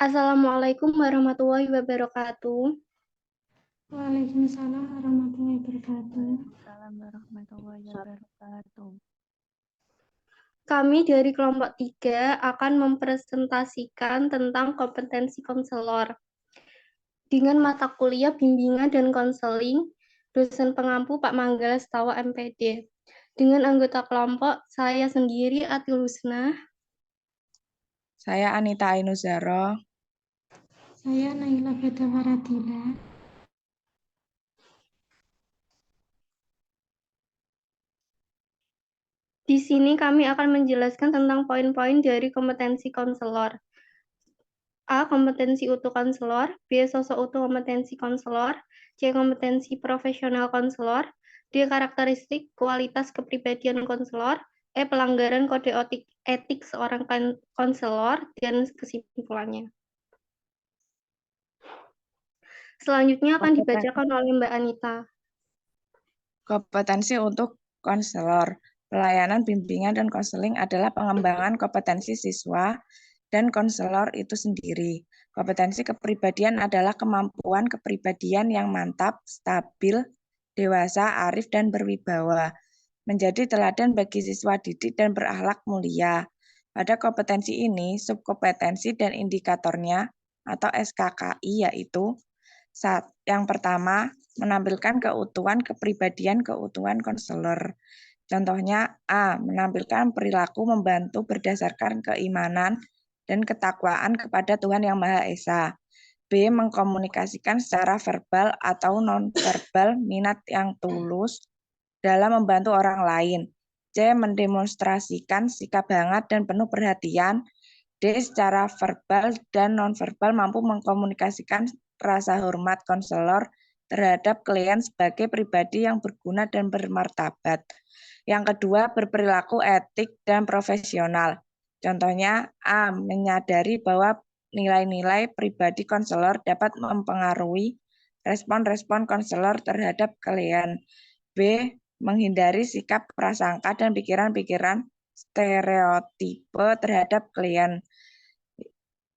Assalamualaikum warahmatullahi wabarakatuh. Waalaikumsalam warahmatullahi wabarakatuh. Waalaikumsalam warahmatullahi wabarakatuh. Kami dari kelompok 3 akan mempresentasikan tentang kompetensi konselor. Dengan mata kuliah bimbingan dan konseling, dosen pengampu Pak Manggala Setawa MPD. Dengan anggota kelompok, saya sendiri Atil Husna. Saya Anita Ainuzara. Saya Naila Badawaradila. Di sini kami akan menjelaskan tentang poin-poin dari kompetensi konselor. A. Kompetensi utuh konselor. B. Sosok utuh kompetensi konselor. C. Kompetensi profesional konselor. D. Karakteristik kualitas kepribadian konselor. E. Pelanggaran kode etik seorang konselor. Dan kesimpulannya. Selanjutnya akan dibacakan oleh Mbak Anita. Kompetensi untuk konselor. Pelayanan bimbingan dan konseling adalah pengembangan kompetensi siswa dan konselor itu sendiri. Kompetensi kepribadian adalah kemampuan kepribadian yang mantap, stabil, dewasa, arif, dan berwibawa. Menjadi teladan bagi siswa didik dan berakhlak mulia. Pada kompetensi ini, subkompetensi dan indikatornya atau SKKI yaitu yang pertama, menampilkan keutuhan kepribadian keutuhan konselor. Contohnya A. Menampilkan perilaku membantu berdasarkan keimanan dan ketakwaan kepada Tuhan Yang Maha Esa. B. Mengkomunikasikan secara verbal atau non-verbal minat yang tulus dalam membantu orang lain. C. Mendemonstrasikan sikap hangat dan penuh perhatian. D. Secara verbal dan non-verbal mampu mengkomunikasikan rasa hormat konselor terhadap klien sebagai pribadi yang berguna dan bermartabat. Yang kedua, berperilaku etik dan profesional. Contohnya, A. Menyadari bahwa nilai-nilai pribadi konselor dapat mempengaruhi respon-respon konselor terhadap klien. B. Menghindari sikap prasangka dan pikiran-pikiran stereotipe terhadap klien.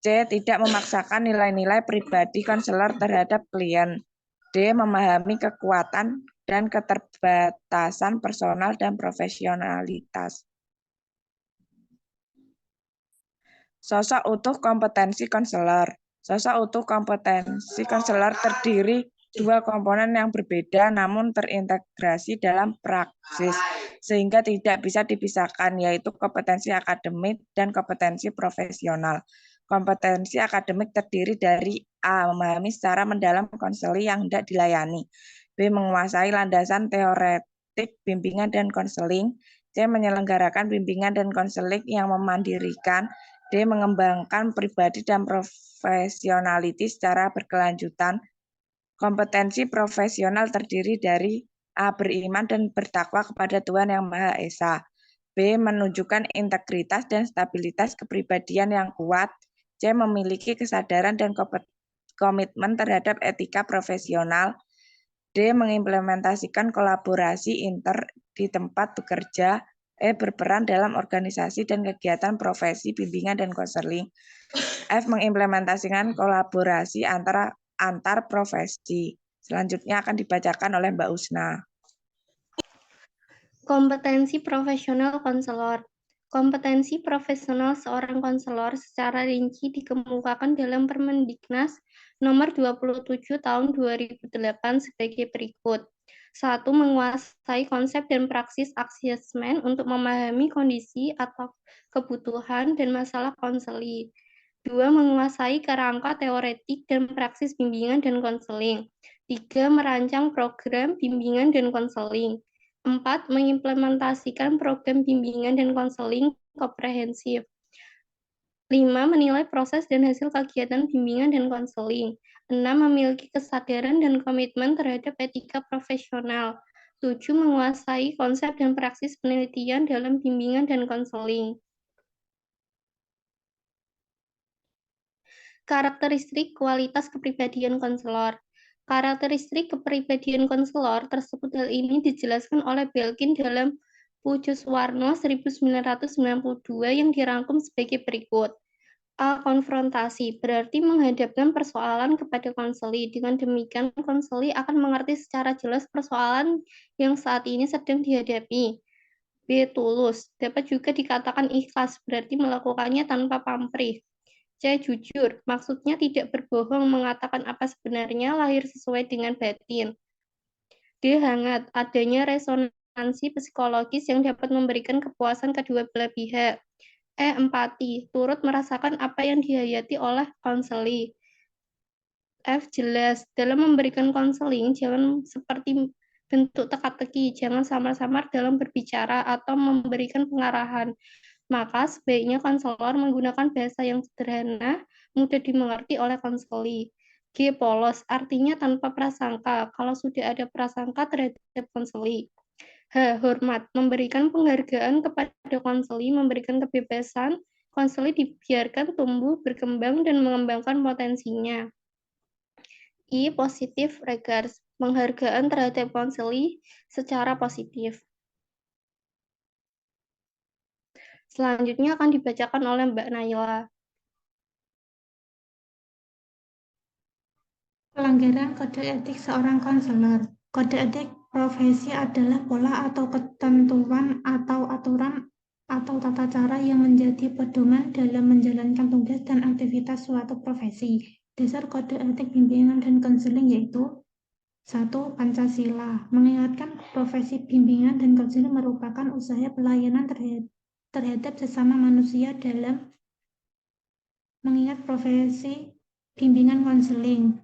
C. Tidak memaksakan nilai-nilai pribadi konselor terhadap klien. D. Memahami kekuatan dan keterbatasan personal dan profesionalitas. Sosok utuh kompetensi konselor. Sosok utuh kompetensi konselor terdiri dua komponen yang berbeda namun terintegrasi dalam praksis sehingga tidak bisa dipisahkan, yaitu kompetensi akademik dan kompetensi profesional. Kompetensi akademik terdiri dari A. Memahami secara mendalam konseling yang hendak dilayani. B. Menguasai landasan teoretik bimbingan dan konseling. C. Menyelenggarakan bimbingan dan konseling yang memandirikan. D. Mengembangkan pribadi dan profesionality secara berkelanjutan. Kompetensi profesional terdiri dari A. Beriman dan bertakwa kepada Tuhan Yang Maha Esa. B. Menunjukkan integritas dan stabilitas kepribadian yang kuat. C. Memiliki kesadaran dan komitmen terhadap etika profesional. D. Mengimplementasikan kolaborasi inter di tempat bekerja. E. Berperan dalam organisasi dan kegiatan profesi bimbingan dan konseling. F. Mengimplementasikan kolaborasi antar profesi. Selanjutnya akan dibacakan oleh Mbak Usna. Kompetensi profesional konselor. Kompetensi profesional seorang konselor secara rinci dikemukakan dalam Permendiknas nomor 27 tahun 2008 sebagai berikut. 1. Menguasai konsep dan praksis asesmen untuk memahami kondisi atau kebutuhan dan masalah konseling. 2. Menguasai kerangka teoretik dan praksis bimbingan dan konseling. 3. Merancang program bimbingan dan konseling. 4. Mengimplementasikan program bimbingan dan konseling komprehensif. 5. Menilai proses dan hasil kegiatan bimbingan dan konseling. 6. Memiliki kesadaran dan komitmen terhadap etika profesional. 7. Menguasai konsep dan praksis penelitian dalam bimbingan dan konseling. Karakteristik kualitas kepribadian konselor. Karakteristik kepribadian konselor tersebut hal ini dijelaskan oleh Belkin dalam Pujosoewarno 1992 yang dirangkum sebagai berikut. A. Konfrontasi, berarti menghadapkan persoalan kepada konseli. Dengan demikian, konseli akan mengerti secara jelas persoalan yang saat ini sedang dihadapi. B. Tulus, dapat juga dikatakan ikhlas, berarti melakukannya tanpa pamrih. C. Jujur, maksudnya tidak berbohong, mengatakan apa sebenarnya, lahir sesuai dengan batin. D. Hangat, adanya resonansi psikologis yang dapat memberikan kepuasan kedua belah pihak. E. Empati, turut merasakan apa yang dihayati oleh konseli. F. Jelas, dalam memberikan konseling jangan seperti bentuk teka-teki, jangan samar-samar dalam berbicara atau memberikan pengarahan. Maka sebaiknya konselor menggunakan bahasa yang sederhana, mudah dimengerti oleh konseli. G. Polos, artinya tanpa prasangka, kalau sudah ada prasangka terhadap konseli. H. Hormat, memberikan penghargaan kepada konseli, memberikan kebebasan, konseli dibiarkan tumbuh, berkembang, dan mengembangkan potensinya. I. Positive regards, penghargaan terhadap konseli secara positif. Selanjutnya akan dibacakan oleh Mbak Naila. Pelanggaran kode etik seorang konselor. Kode etik profesi adalah pola atau ketentuan atau aturan atau tata cara yang menjadi pedoman dalam menjalankan tugas dan aktivitas suatu profesi. Dasar kode etik bimbingan dan konseling yaitu 1. Pancasila. Mengingatkan profesi bimbingan dan konseling merupakan usaha pelayanan terhadap sesama manusia dalam mengingat profesi bimbingan konseling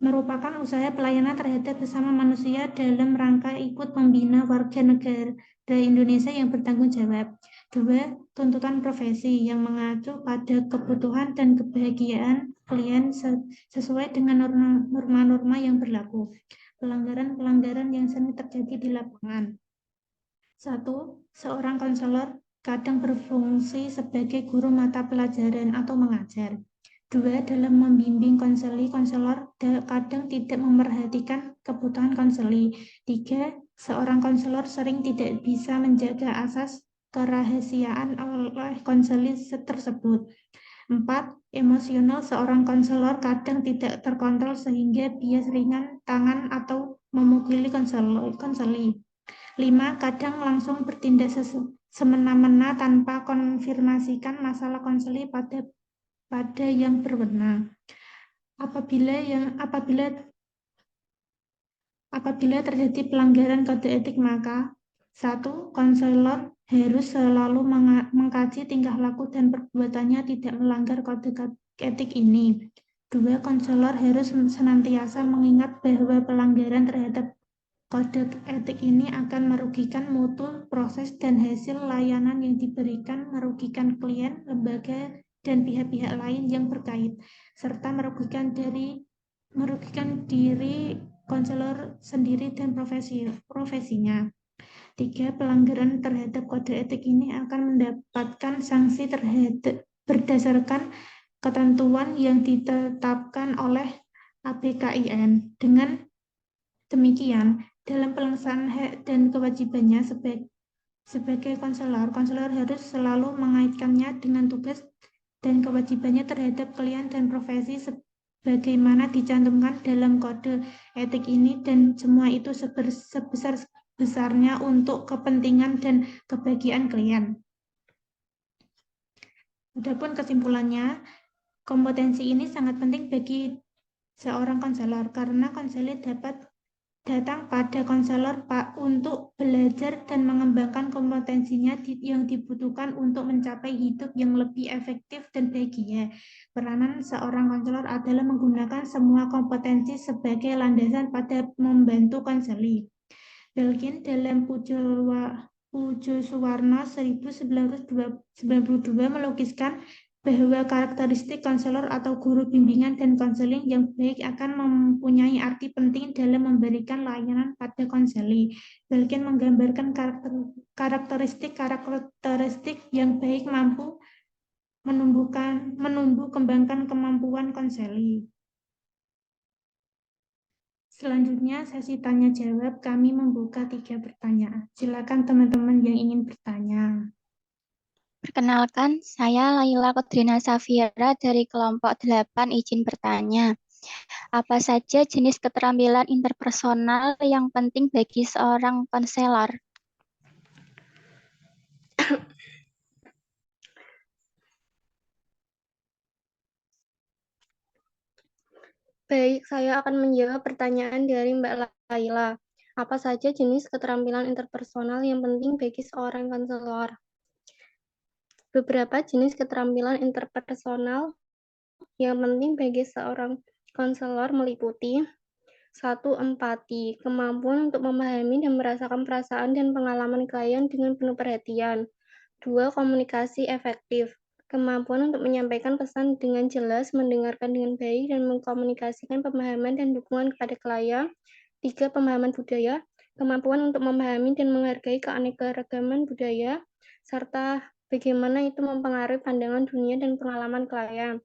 merupakan usaha pelayanan terhadap sesama manusia dalam rangka ikut membina warga negara Indonesia yang bertanggung jawab. 2. Tuntutan profesi yang mengacu pada kebutuhan dan kebahagiaan klien sesuai dengan norma-norma yang berlaku. Pelanggaran-pelanggaran yang sering terjadi di lapangan. 1. Seorang konselor kadang berfungsi sebagai guru mata pelajaran atau mengajar. 2. Dalam membimbing konselor kadang tidak memperhatikan kebutuhan konseli. 3. Seorang konselor sering tidak bisa menjaga asas kerahasiaan oleh konseli tersebut. 4. Emosional seorang konselor kadang tidak terkontrol sehingga bias ringan tangan atau memukuli konseli. 5. Kadang langsung bertindak semena-mena tanpa konfirmasikan masalah konseli pada yang berwenang. Apabila terjadi pelanggaran kode etik, maka 1. Konselor harus selalu mengkaji tingkah laku dan perbuatannya tidak melanggar kode etik ini. 2. Konselor harus senantiasa mengingat bahwa pelanggaran terhadap kode etik ini akan merugikan mutu, proses, dan hasil layanan yang diberikan, merugikan klien, lembaga, dan pihak-pihak lain yang berkait, serta merugikan diri konselor sendiri dan profesinya. 3. Pelanggaran terhadap kode etik ini akan mendapatkan sanksi berdasarkan ketentuan yang ditetapkan oleh ABKIN. Dengan demikian, dalam pelaksanaan hak dan kewajibannya sebagai konselor harus selalu mengaitkannya dengan tugas dan kewajibannya terhadap klien dan profesi sebagaimana dicantumkan dalam kode etik ini, dan semua itu sebesar-besarnya untuk kepentingan dan kebahagiaan klien. Adapun kesimpulannya, kompetensi ini sangat penting bagi seorang konselor karena konselor dapat datang pada konselor untuk belajar dan mengembangkan kompetensinya yang dibutuhkan untuk mencapai hidup yang lebih efektif dan bahagia. Peranan seorang konselor adalah menggunakan semua kompetensi sebagai landasan pada membantu konseli. Belkin dalam Pujosoewarno 1992 melukiskan bahwa karakteristik konselor atau guru bimbingan dan konseling yang baik akan mempunyai arti penting dalam memberikan layanan pada konseli. Belkin menggambarkan karakteristik yang baik mampu menumbuh kembangkan kemampuan konseli. Selanjutnya sesi tanya jawab, kami membuka 3 pertanyaan. Silakan teman-teman yang ingin bertanya. Perkenalkan, saya Laila Kodrina Safira dari kelompok 8 izin bertanya. Apa saja jenis keterampilan interpersonal yang penting bagi seorang konselor? Baik, saya akan menjawab pertanyaan dari Mbak Laila. Apa saja jenis keterampilan interpersonal yang penting bagi seorang konselor? Beberapa jenis keterampilan interpersonal yang penting bagi seorang konselor meliputi 1. Empati, kemampuan untuk memahami dan merasakan perasaan dan pengalaman klien dengan penuh perhatian. 2. Komunikasi efektif, kemampuan untuk menyampaikan pesan dengan jelas, mendengarkan dengan baik, dan mengkomunikasikan pemahaman dan dukungan kepada klien. 3. Pemahaman budaya, kemampuan untuk memahami dan menghargai keanekaragaman budaya, serta bagaimana itu mempengaruhi pandangan dunia dan pengalaman klien.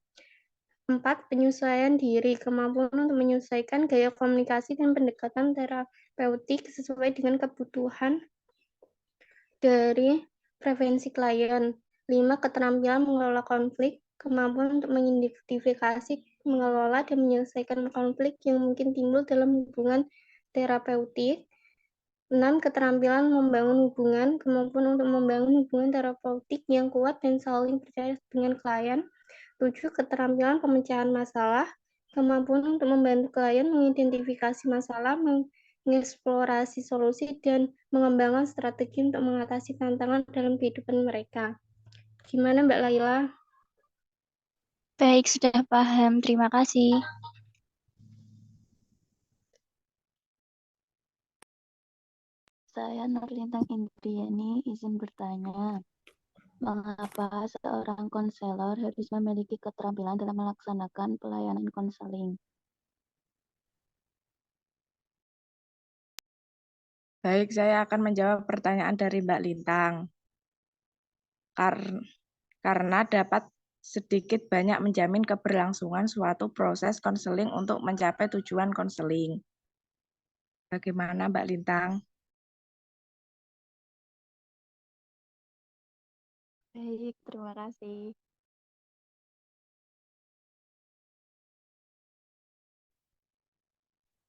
4. Penyesuaian diri, kemampuan untuk menyesuaikan gaya komunikasi dan pendekatan terapeutik sesuai dengan kebutuhan dari preferensi klien. 5. Keterampilan mengelola konflik, kemampuan untuk mengidentifikasi, mengelola, dan menyelesaikan konflik yang mungkin timbul dalam hubungan terapeutik. 6. Keterampilan membangun hubungan, kemampuan untuk membangun hubungan terapeutik yang kuat dan saling percaya dengan klien. 7. Keterampilan pemecahan masalah, kemampuan untuk membantu klien mengidentifikasi masalah, mengeksplorasi solusi, dan mengembangkan strategi untuk mengatasi tantangan dalam kehidupan mereka. Gimana Mbak Laila? Baik, sudah paham. Terima kasih. Saya Nurlintang Indriani izin bertanya. Mengapa seorang konselor harus memiliki keterampilan dalam melaksanakan pelayanan konseling? Baik, saya akan menjawab pertanyaan dari Mbak Lintang. Karena dapat sedikit banyak menjamin keberlangsungan suatu proses konseling untuk mencapai tujuan konseling. Bagaimana Mbak Lintang? Baik, terima kasih.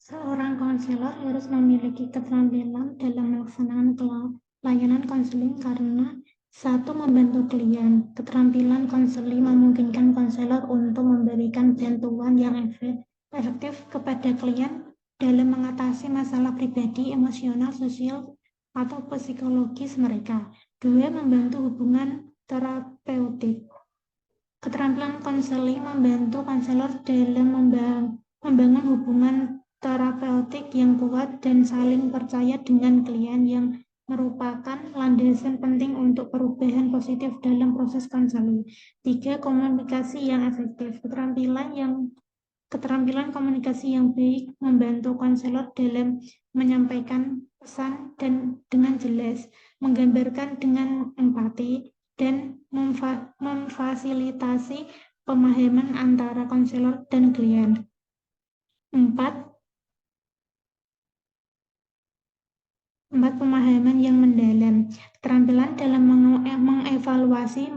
Seorang konselor harus memiliki keterampilan dalam melaksanakan pelayanan konseling karena 1. Membantu klien. Keterampilan konseling memungkinkan konselor untuk memberikan bantuan yang efektif kepada klien dalam mengatasi masalah pribadi, emosional, sosial, atau psikologis mereka. 2. Membantu hubungan terapeutik. Keterampilan konseling membantu konselor dalam membangun hubungan terapeutik yang kuat dan saling percaya dengan klien yang merupakan landasan penting untuk perubahan positif dalam proses konseling. 3. Komunikasi yang efektif. Keterampilan komunikasi yang baik membantu konselor dalam menyampaikan pesan dan dengan jelas, menggambarkan dengan empati, dan memfasilitasi pemahaman antara konselor dan klien. 4. Pemahaman yang mendalam. Keterampilan dalam mengevaluasi,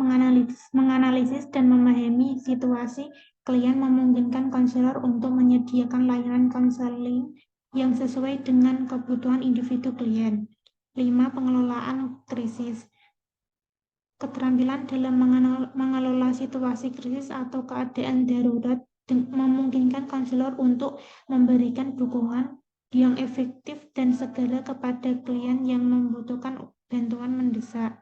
menganalisis, dan memahami situasi klien memungkinkan konselor untuk menyediakan layanan konseling yang sesuai dengan kebutuhan individu klien. 5. Pengelolaan krisis. Keterampilan dalam mengelola situasi krisis atau keadaan darurat memungkinkan konselor untuk memberikan dukungan yang efektif dan segera kepada klien yang membutuhkan bantuan mendesak.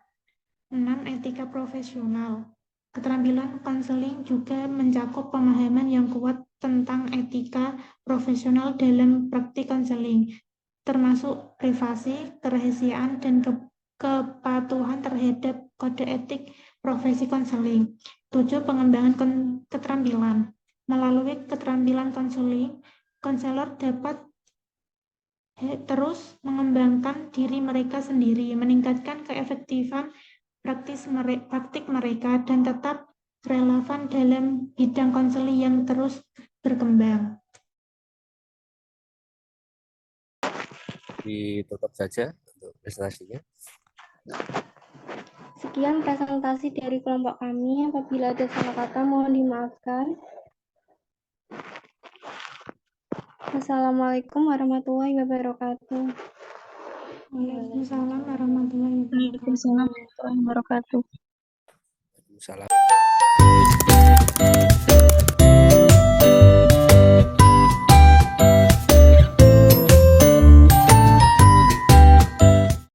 6. Etika profesional. Keterampilan konseling juga mencakup pemahaman yang kuat tentang etika profesional dalam praktik konseling, termasuk privasi, kerahasiaan, dan kepatuhan terhadap kode etik profesi konseling. 7. Pengembangan keterampilan. Melalui keterampilan konseling, konselor dapat terus mengembangkan diri mereka sendiri, meningkatkan keefektifan praktik mereka, dan tetap relevan dalam bidang konseling yang terus berkembang. Ditutup saja untuk presentasinya. Sekian presentasi dari kelompok kami. Apabila ada salah kata, mohon dimaafkan. Assalamualaikum warahmatullahi wabarakatuh. Waalaikumsalam warahmatullahi wabarakatuh. Waalaikumsalam warahmatullahi wabarakatuh. Salam.